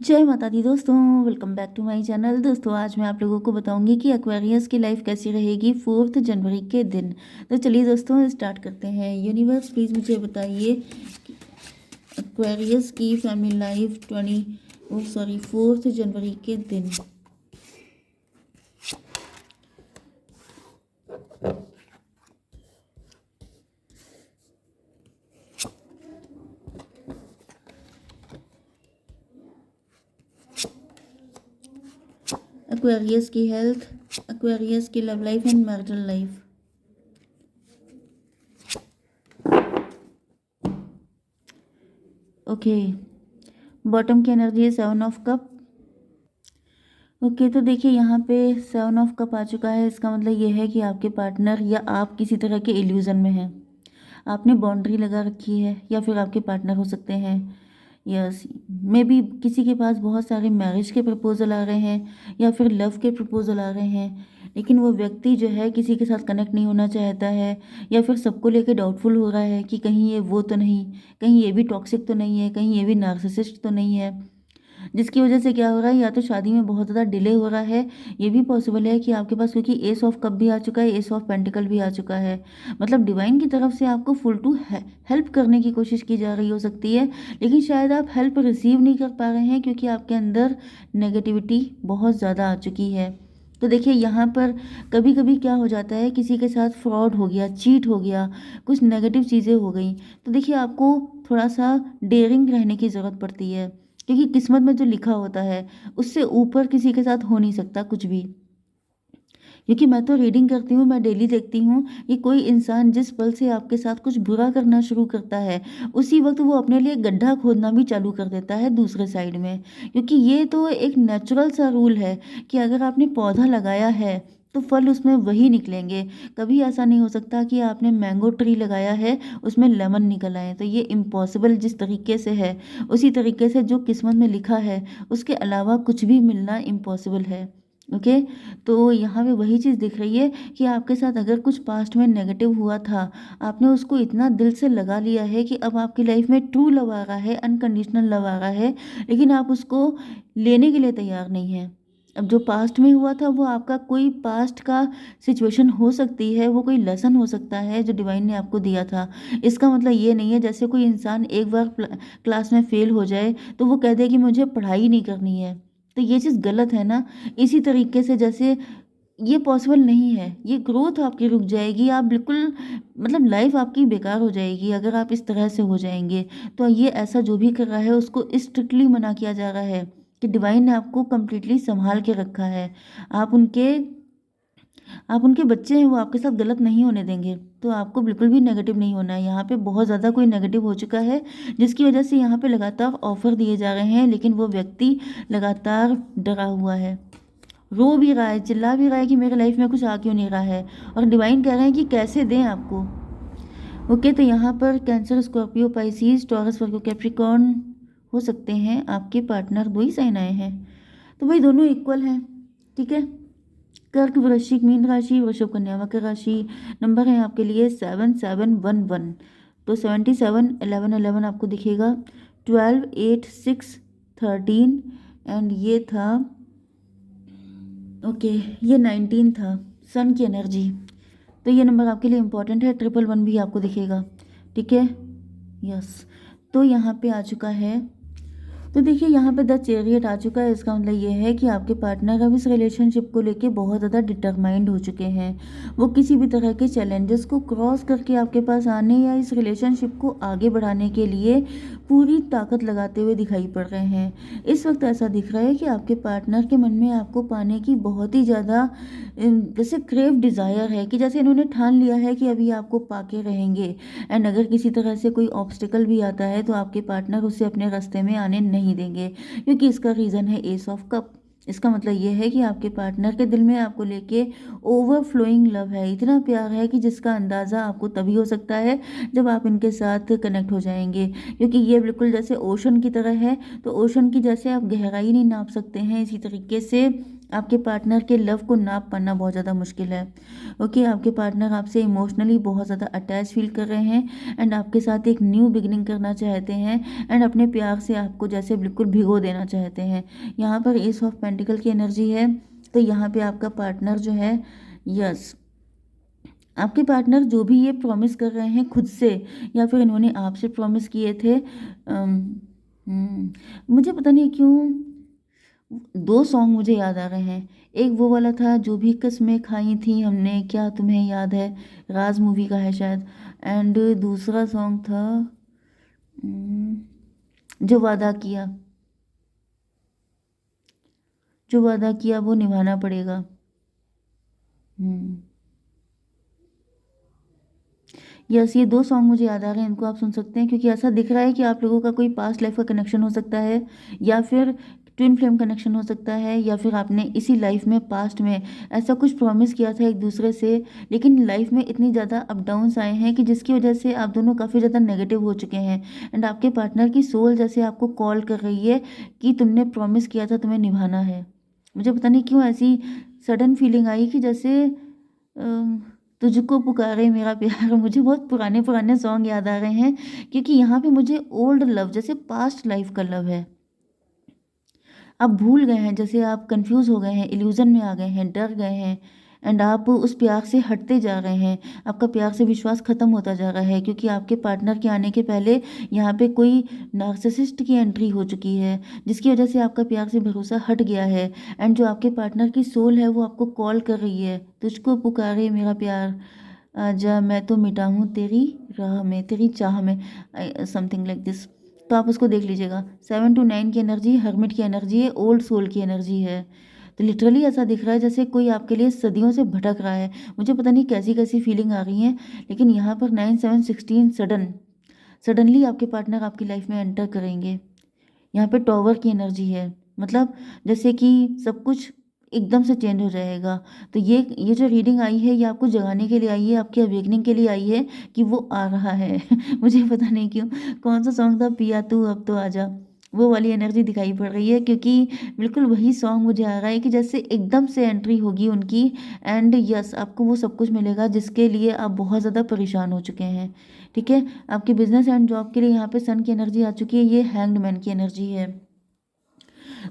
जय माता दी दोस्तों, welcome back to my channel. दोस्तों आज मैं आप लोगों को बताऊंगी कि एक्वेरियस की लाइफ कैसी रहेगी 4 जनवरी के दिन। तो चलिए दोस्तों स्टार्ट करते हैं। यूनिवर्स प्लीज़ मुझे बताइए एक्वेरियस की फैमिली लाइफ 4 जनवरी के दिन। एक्वेरियस की हेल्थ, एक्वेरियस की love life and marital life. Okay, bottom की एनर्जी है 7 ऑफ कप। ओके तो देखिए यहाँ पे 7 ऑफ कप आ चुका है। इसका मतलब ये है कि आपके पार्टनर या आप किसी तरह के इल्यूजन में हैं। आपने बाउंड्री लगा रखी है या फिर आपके पार्टनर हो सकते हैं। यस, मे बी किसी के पास बहुत सारे मैरिज के प्रपोजल आ रहे हैं या फिर लव के प्रपोजल आ रहे हैं, लेकिन वो व्यक्ति जो है किसी के साथ कनेक्ट नहीं होना चाहता है या फिर सबको लेके डाउटफुल हो रहा है कि कहीं ये वो तो नहीं, कहीं ये भी टॉक्सिक तो नहीं है, कहीं ये भी नार्सिसिस्ट तो नहीं है। जिसकी वजह से क्या हो रहा है, या तो शादी में बहुत ज़्यादा डिले हो रहा है। ये भी पॉसिबल है कि आपके पास, क्योंकि एस ऑफ कप भी आ चुका है, एस ऑफ पेंटिकल भी आ चुका है, मतलब डिवाइन की तरफ से आपको फुल टू हेल्प करने की कोशिश की जा रही हो सकती है, लेकिन शायद आप हेल्प रिसीव नहीं कर पा रहे हैं क्योंकि आपके अंदर नेगेटिविटी बहुत ज़्यादा आ चुकी है। तो देखिए यहाँ पर कभी कभी क्या हो जाता है, किसी के साथ फ्रॉड हो गया, चीट हो गया, कुछ नेगेटिव चीज़ें हो गई, तो देखिए आपको थोड़ा सा डेयरिंग रहने की ज़रूरत पड़ती है, क्योंकि किस्मत में जो लिखा होता है उससे ऊपर किसी के साथ हो नहीं सकता कुछ भी। क्योंकि मैं तो रीडिंग करती हूँ, मैं डेली देखती हूँ कि कोई इंसान जिस पल से आपके साथ कुछ बुरा करना शुरू करता है, उसी वक्त वो अपने लिए गड्ढा खोदना भी चालू कर देता है दूसरे साइड में। क्योंकि ये तो एक नेचुरल सा रूल है कि अगर आपने पौधा लगाया है तो फल उसमें वही निकलेंगे। कभी ऐसा नहीं हो सकता कि आपने मैंगो ट्री लगाया है उसमें लेमन निकल आए, तो ये इम्पॉसिबल जिस तरीके से है, उसी तरीके से जो किस्मत में लिखा है उसके अलावा कुछ भी मिलना इम्पॉसिबल है। ओके, तो यहाँ पे वही चीज़ दिख रही है कि आपके साथ अगर कुछ पास्ट में नेगेटिव हुआ था, आपने उसको इतना दिल से लगा लिया है कि अब आपकी लाइफ में ट्रू लव आ रहा है, अनकंडीशनल लव आ रहा है, लेकिन आप उसको लेने के लिए तैयार नहीं हैं। अब जो पास्ट में हुआ था वो आपका कोई पास्ट का सिचुएशन हो सकती है, वो कोई लेसन हो सकता है जो डिवाइन ने आपको दिया था। इसका मतलब ये नहीं है जैसे कोई इंसान एक बार क्लास में फेल हो जाए तो वो कह दे कि मुझे पढ़ाई नहीं करनी है, तो ये चीज़ गलत है ना। इसी तरीके से जैसे ये पॉसिबल नहीं है, ये ग्रोथ आपकी रुक जाएगी, आप बिल्कुल, मतलब लाइफ आपकी बेकार हो जाएगी अगर आप इस तरह से हो जाएंगे। तो ये ऐसा जो भी कर रहा है उसको स्ट्रिक्टली मना किया जा रहा है कि डिवाइन ने आपको कंप्लीटली संभाल के रखा है। आप उनके आप उनके बच्चे हैं, वो आपके साथ गलत नहीं होने देंगे, तो आपको बिल्कुल भी नेगेटिव नहीं होना है। यहाँ पे बहुत ज़्यादा कोई नेगेटिव हो चुका है जिसकी वजह से यहाँ पे लगातार ऑफर दिए जा रहे हैं, लेकिन वो व्यक्ति लगातार डरा हुआ है, रो भी रहा है, चिल्ला भी रहा है कि मेरे लाइफ में कुछ आ क्यों नहीं रहा है, और डिवाइन कह रहे हैं कि कैसे दें आपको। ओके, तो यहाँ पर कैंसर, स्कॉर्पियो, पाइसिस, टॉरस, वर्गो, कैप्रिकॉर्न हो सकते हैं आपके पार्टनर। दो ही साइन आए हैं तो भाई दोनों इक्वल हैं, ठीक है। कर्क, वृश्चिक, मीन राशि, वृषभ, कन्या, मकर राशि। नंबर है आपके लिए 7711, तो 77 11 11 आपको दिखेगा। 12 8 6 13 एंड ये था, ओके, ये 19 था, सन की एनर्जी। तो ये नंबर आपके लिए इंपॉर्टेंट है। 111 भी आपको दिखेगा, ठीक है। यस, तो यहाँ पे आ चुका है। तो देखिए यहाँ पे द चैरियट आ चुका है। इसका मतलब ये है कि आपके पार्टनर अब इस रिलेशनशिप को लेके बहुत ज़्यादा डिटरमाइंड हो चुके हैं। वो किसी भी तरह के चैलेंजेस को क्रॉस करके आपके पास आने या इस रिलेशनशिप को आगे बढ़ाने के लिए पूरी ताकत लगाते हुए दिखाई पड़ रहे हैं। इस वक्त ऐसा दिख रहा है कि आपके पार्टनर के मन में आपको पाने की बहुत ही ज़्यादा जैसे क्रेव डिज़ायर है, कि जैसे इन्होंने ठान लिया है कि अभी आपको पाके रहेंगे। एंड अगर किसी तरह से कोई ऑब्स्टिकल भी आता है तो आपके पार्टनर उसे अपने रास्ते में आने नहीं देंगे, क्योंकि इसका रीज़न है एस ऑफ कप। इसका मतलब ये है कि आपके पार्टनर के दिल में आपको लेके ओवरफ्लोइंग लव है, इतना प्यार है कि जिसका अंदाज़ा आपको तभी हो सकता है जब आप इनके साथ कनेक्ट हो जाएंगे, क्योंकि ये बिल्कुल जैसे ओशन की तरह है। तो ओशन की जैसे आप गहराई नहीं नाप सकते हैं, इसी तरीके से आपके पार्टनर के लव को नाप पाना बहुत ज़्यादा मुश्किल है। ओके, आपके पार्टनर आपसे इमोशनली बहुत ज़्यादा अटैच फील कर रहे हैं एंड आपके साथ एक न्यू बिगिनिंग करना चाहते हैं एंड अपने प्यार से आपको जैसे बिल्कुल भिगो देना चाहते हैं। यहाँ पर एस ऑफ पेंटिकल की एनर्जी है, तो यहाँ पे आपका पार्टनर जो है, यस, आपके पार्टनर जो भी ये प्रॉमिस कर रहे हैं खुद से या फिर इन्होंने आपसे प्रॉमिस किए थे, मुझे पता नहीं क्यों दो सॉन्ग मुझे याद आ रहे हैं। एक वो वाला था, जो भी कस्में खाई थी हमने, क्या तुम्हें याद है, राज मूवी का है शायद। एंड दूसरा सॉन्ग था अम, जो वादा किया, जो वादा किया वो निभाना पड़ेगा। हम्म, यस, ये दो सॉन्ग मुझे याद आ रहे हैं, इनको आप सुन सकते हैं क्योंकि ऐसा दिख रहा है कि आप लोगों का कोई पास्ट लाइफ का कनेक्शन हो सकता है या फिर ट्विन फ्लेम कनेक्शन हो सकता है या फिर आपने इसी लाइफ में पास्ट में ऐसा कुछ प्रॉमिस किया था एक दूसरे से, लेकिन लाइफ में इतनी ज़्यादा अप डाउन्स आए हैं कि जिसकी वजह से आप दोनों काफ़ी ज़्यादा नेगेटिव हो चुके हैं एंड आपके पार्टनर की सोल जैसे आपको कॉल कर रही है कि तुमने प्रॉमिस किया था, तुम्हें निभाना है। मुझे पता नहीं क्यों ऐसी सडन फीलिंग आई कि जैसे तुझको पुकारे मेरा प्यार। मुझे बहुत पुराने पुराने सॉन्ग याद आ रहे हैं क्योंकि यहाँ पे मुझे ओल्ड लव जैसे पास्ट लाइफ का लव है। आप भूल गए हैं, जैसे आप कंफ्यूज हो गए हैं, इल्यूजन में आ गए हैं, डर गए हैं एंड आप उस प्यार से हटते जा रहे हैं। आपका प्यार से विश्वास खत्म होता जा रहा है क्योंकि आपके पार्टनर के आने के पहले यहाँ पे कोई नार्सिसिस्ट की एंट्री हो चुकी है जिसकी वजह से आपका प्यार से भरोसा हट गया है एंड जो आपके पार्टनर की सोल है वो आपको कॉल कर रही है, तुझको पुकारे मेरा प्यार, आजा मैं तो मिटा हूँ तेरी राह में, तेरी चाह में, समथिंग लाइक दिस। तो आप उसको देख लीजिएगा। 7 to 9 की एनर्जी हर्मिट की एनर्जी है, ओल्ड सोल की एनर्जी है। तो लिटरली ऐसा दिख रहा है जैसे कोई आपके लिए सदियों से भटक रहा है। मुझे पता नहीं कैसी कैसी फीलिंग आ रही है, लेकिन यहाँ पर 9 7 16 सडनली आपके पार्टनर आपकी लाइफ में एंटर करेंगे। यहाँ पे टॉवर की एनर्जी है, मतलब जैसे कि सब कुछ एकदम से चेंज हो जाएगा। तो ये जो रीडिंग आई है ये आपको जगाने के लिए आई है, आपकी अवेकनिंग के लिए आई है कि वो आ रहा है। मुझे पता नहीं क्यों कौन सा सॉन्ग था, पिया तू अब तो आजा, वो वाली एनर्जी दिखाई पड़ रही है क्योंकि बिल्कुल वही सॉन्ग मुझे आ रहा है कि जैसे एकदम से एंट्री होगी उनकी एंड यस आपको वो सब कुछ मिलेगा जिसके लिए आप बहुत ज़्यादा परेशान हो चुके हैं। ठीक है, आपके बिजनेस एंड जॉब के लिए यहाँ पे सन की एनर्जी आ चुकी है, ये हैंग्ड मैन की एनर्जी है।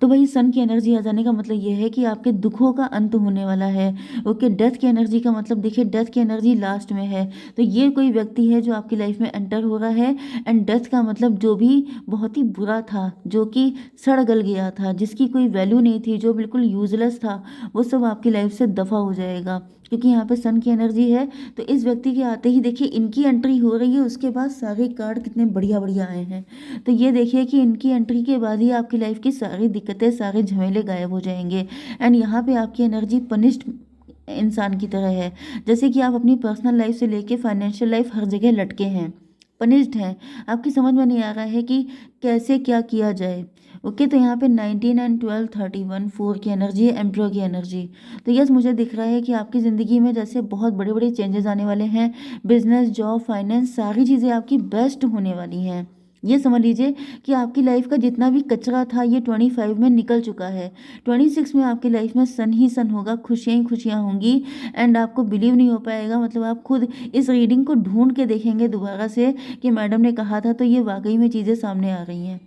तो वही सन की एनर्जी आ जाने का मतलब ये है कि आपके दुखों का अंत होने वाला है। ओके, डेथ की एनर्जी का मतलब देखिए, डेथ की एनर्जी लास्ट में है, तो ये कोई व्यक्ति है जो आपकी लाइफ में एंटर हो रहा है एंड डेथ का मतलब जो भी बहुत ही बुरा था, जो कि सड़ गल गया था, जिसकी कोई वैल्यू नहीं थी, जो बिल्कुल यूजलेस था, वो सब आपकी लाइफ से दफा हो जाएगा क्योंकि यहाँ पे सन की एनर्जी है। तो इस व्यक्ति के आते ही देखिए इनकी एंट्री हो रही है, उसके बाद सारे कार्ड कितने बढ़िया बढ़िया आए हैं। तो ये देखिए कि इनकी एंट्री के बाद ही आपकी लाइफ की सारी दिक्कतें, सारे झमेले गायब हो जाएंगे एंड यहाँ पे आपकी एनर्जी पनिश्ड इंसान की तरह है, जैसे कि आप अपनी पर्सनल लाइफ से लेके फाइनेंशियल लाइफ हर जगह लटके हैं, पनिश्ड हैं। आपकी समझ में नहीं आ रहा है कि कैसे क्या किया जाए। ओके, तो यहाँ पे 19 एंड 12 31 4 की एनर्जी है, एम्प्रो की एनर्जी। तो यस, मुझे दिख रहा है कि आपकी ज़िंदगी में जैसे बहुत बड़े बड़े चेंजेस आने वाले हैं, बिजनेस, जॉब, फाइनेंस, सारी चीज़ें आपकी बेस्ट होने वाली हैं। ये समझ लीजिए कि आपकी लाइफ का जितना भी कचरा था ये 25 में निकल चुका है। 26 में आपकी लाइफ में सन ही सन होगा, खुशियाँ ही खुशियाँ होंगी एंड आपको बिलीव नहीं हो पाएगा, मतलब आप खुद इस रीडिंग को ढूंढ के देखेंगे दोबारा से कि मैडम ने कहा था, तो ये वाकई में चीज़ें सामने आ रही हैं।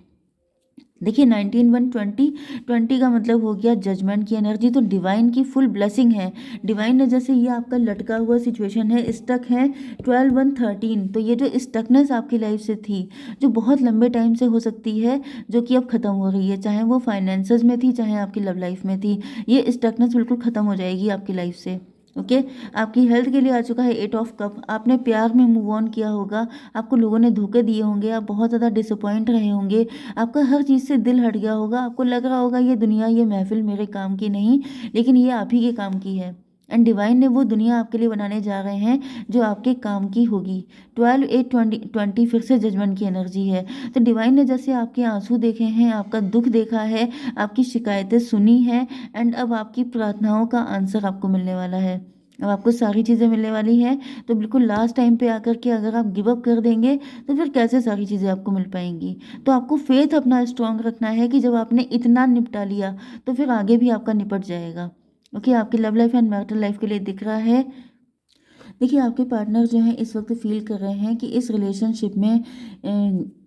देखिए 19 1 20 का मतलब हो गया जजमेंट की एनर्जी, तो डिवाइन की फुल ब्लेसिंग है। डिवाइन ने जैसे ये आपका लटका हुआ सिचुएशन है, स्टक है 12 1 13, तो ये जो स्टकनेस आपकी लाइफ से थी, जो बहुत लंबे टाइम से हो सकती है, जो कि अब खत्म हो रही है, चाहे वो फाइनेंसेस में थी, चाहे आपकी लव लाइफ में थी, ये स्टकनेस बिल्कुल खत्म हो जाएगी आपकी लाइफ से। ओके, आपकी हेल्थ के लिए आ चुका है 8 ऑफ कप। आपने प्यार में मूव ऑन किया होगा, आपको लोगों ने धोखे दिए होंगे, आप बहुत ज़्यादा डिसअपॉइंट रहे होंगे, आपका हर चीज़ से दिल हट गया होगा, आपको लग रहा होगा ये दुनिया, ये महफिल मेरे काम की नहीं, लेकिन ये आप ही के काम की है एंड डिवाइन ने वो दुनिया आपके लिए बनाने जा रहे हैं जो आपके काम की होगी। 12 8 20 फिर से जजमेंट की एनर्जी है। तो डिवाइन ने जैसे आपके आंसू देखे हैं, आपका दुख देखा है, आपकी शिकायतें सुनी हैं एंड अब आपकी प्रार्थनाओं का आंसर आपको मिलने वाला है। अब आपको सारी चीज़ें मिलने वाली हैं, तो बिल्कुल लास्ट टाइम पे आकर के अगर आप गिव अप कर देंगे तो फिर कैसे सारी चीज़ें आपको मिल पाएंगी। तो आपको फेथ अपना स्ट्रांग रखना है कि जब आपने इतना निपटा लिया तो फिर आगे भी आपका निपट जाएगा। ओके, आपकी love life and marital life के लिए दिख रहा है। देखिए, आपके पार्टनर जो हैं इस वक्त फील कर रहे हैं कि इस रिलेशनशिप में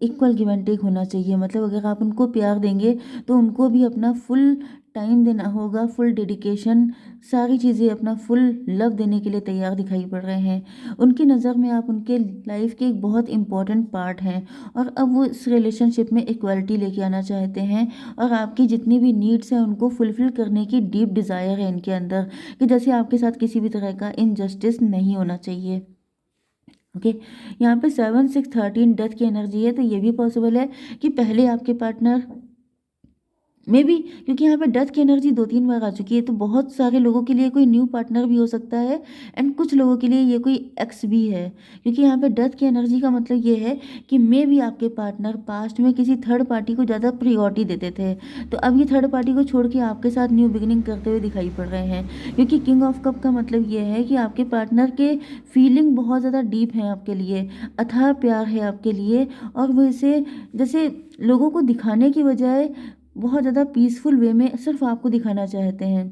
इक्वल गिव एंड टेक होना चाहिए। मतलब अगर आप उनको प्यार देंगे तो उनको भी अपना फुल टाइम देना होगा, फुल डेडिकेशन, सारी चीज़ें अपना फुल लव देने के लिए तैयार दिखाई पड़ रहे हैं। उनकी नज़र में आप उनके लाइफ के एक बहुत इंपॉर्टेंट पार्ट हैं और अब वो इस रिलेशनशिप में इक्वलिटी लेके आना चाहते हैं और आपकी जितनी भी नीड्स हैं उनको फुलफ़िल करने की डीप डिज़ायर है इनके अंदर कि जैसे आपके साथ किसी भी तरह का इनजस्टिस नहीं होना चाहिए। ओके, यहाँ पे 7 6 13 डेथ की एनर्जी है, तो ये भी पॉसिबल है कि पहले आपके पार्टनर मे बी, क्योंकि यहाँ पे डेथ की एनर्जी 2-3 बार आ चुकी है, तो बहुत सारे लोगों के लिए कोई न्यू पार्टनर भी हो सकता है एंड कुछ लोगों के लिए ये कोई एक्स भी है। क्योंकि यहाँ पे डेथ की एनर्जी का मतलब ये है कि मे बी आपके पार्टनर पास्ट में किसी थर्ड पार्टी को ज़्यादा प्रियोरिटी देते थे, तो अब ये थर्ड पार्टी को छोड़ के आपके साथ न्यू बिगिनिंग करते हुए दिखाई पड़ रहे हैं। क्योंकि किंग ऑफ कप का मतलब ये है कि आपके पार्टनर के फीलिंग बहुत ज़्यादा डीप है आपके लिए, अथाह प्यार है आपके लिए, और वो इसे जैसे लोगों को दिखाने की बजाय बहुत ज़्यादा पीसफुल वे में सिर्फ आपको दिखाना चाहते हैं।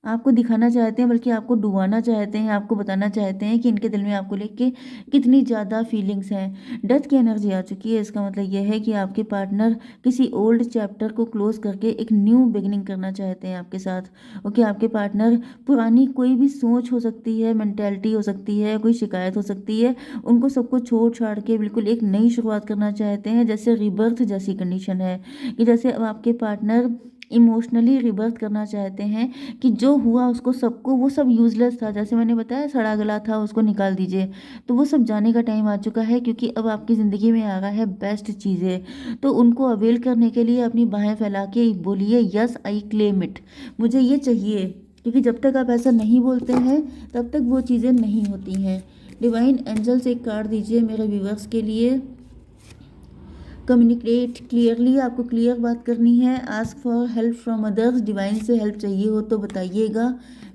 आपको दिखाना चाहते हैं, बल्कि आपको डुबाना चाहते हैं, आपको बताना चाहते हैं कि इनके दिल में आपको लेके कितनी ज़्यादा फीलिंग्स हैं। डेथ की एनर्जी आ चुकी है, इसका मतलब ये है कि आपके पार्टनर किसी ओल्ड चैप्टर को क्लोज करके एक न्यू बिगिनिंग करना चाहते हैं आपके साथ। ओके, आपके पार्टनर पुरानी कोई भी सोच हो सकती है, मेंटेलिटी हो सकती है, कोई शिकायत हो सकती है, उनको सबको छोड़ छाड़ के बिल्कुल एक नई शुरुआत करना चाहते हैं। जैसे रिबर्थ जैसी कंडीशन है कि जैसे अब आपके पार्टनर इमोशनली रिबर्थ करना चाहते हैं कि जो हुआ उसको सबको, वो सब यूज़लेस था, जैसे मैंने बताया सड़ा गला था, उसको निकाल दीजिए। तो वो सब जाने का टाइम आ चुका है, क्योंकि अब आपकी ज़िंदगी में आ रहा है बेस्ट चीज़ें। तो उनको अवेल करने के लिए अपनी बाहें फैला के बोलिए यस आई क्लेम इट, मुझे ये चाहिए। क्योंकि जब तक आप ऐसा नहीं बोलते हैं तब तक वो चीज़ें नहीं होती हैं। डिवाइन एंजल्स एक कार्ड दीजिए मेरे व्यूवर्स के लिए। कम्युनिकेट क्लियरली, आपको क्लियर बात करनी है। Ask for help from others, divine से हेल्प चाहिए हो तो बताइएगा।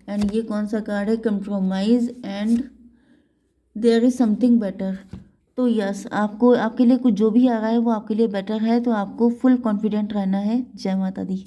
एंड ये कौन सा कार्ड है? Compromise and there is something better. तो यस, आपको आपके लिए कुछ जो भी आ रहा है वो आपके लिए बेटर है, तो आपको फुल कॉन्फिडेंट रहना है। जय माता दी।